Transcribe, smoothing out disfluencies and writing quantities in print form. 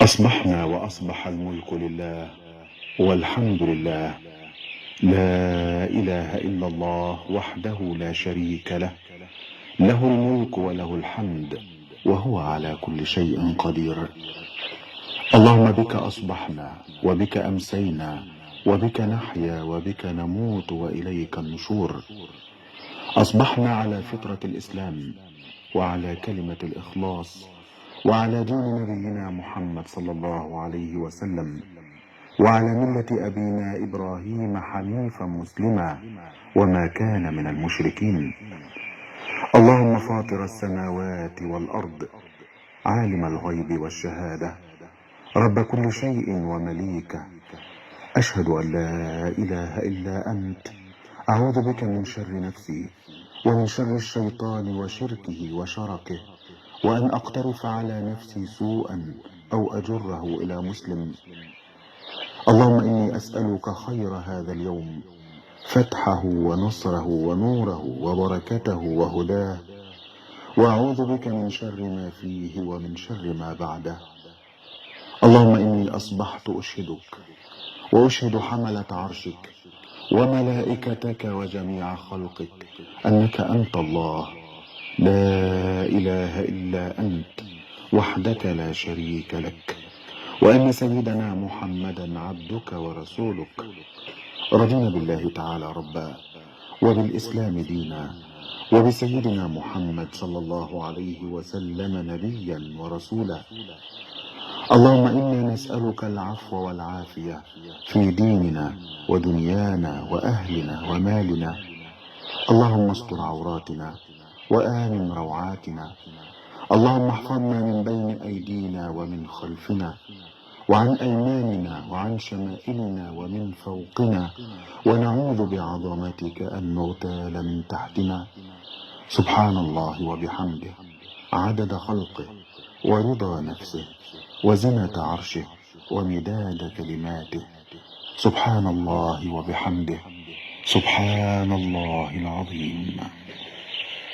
أصبحنا وأصبح الملك لله والحمد لله، لا إله إلا الله وحده لا شريك له، له الملك وله الحمد وهو على كل شيء قدير. اللهم بك أصبحنا وبك أمسينا وبك نحيا وبك نموت وإليك النشور. أصبحنا على فطرة الإسلام وعلى كلمة الإخلاص وعلى دين نبينا محمد صلى الله عليه وسلم وعلى ملة أبينا إبراهيم حنيفا مسلما وما كان من المشركين. اللهم فاطر السماوات والأرض، عالم الغيب والشهادة، رب كل شيء ومليكه، أشهد أن لا إله إلا أنت، أعوذ بك من شر نفسي ومن شر الشيطان وشركه وشركه، وأن أقترف على نفسي سوءا أو أجره إلى مسلم. اللهم إني أسألك خير هذا اليوم، فتحه ونصره ونوره وبركته وهداه، وأعوذ بك من شر ما فيه ومن شر ما بعده. اللهم إني أصبحت أشهدك وأشهد حملة عرشك وملائكتك وجميع خلقك أنك أنت الله، لا إله إلا أنت وحدك لا شريك لك، وأن سيدنا محمدا عبدك ورسولك. رضينا بالله تعالى ربا وبالإسلام دينا وبسيدنا محمد صلى الله عليه وسلم نبيا ورسولا. اللهم إنا نسألك العفو والعافية في ديننا ودنيانا وأهلنا ومالنا. اللهم استر عوراتنا وآمن روعاتنا. اللهم احفظنا من بين أيدينا ومن خلفنا وعن أيماننا وعن شمائلنا ومن فوقنا، ونعوذ بعظمتك أن نغتال من تحتنا. سبحان الله وبحمده، عدد خلقه ورضا نفسه وزنة عرشه ومداد كلماته. سبحان الله وبحمده، سبحان الله العظيم.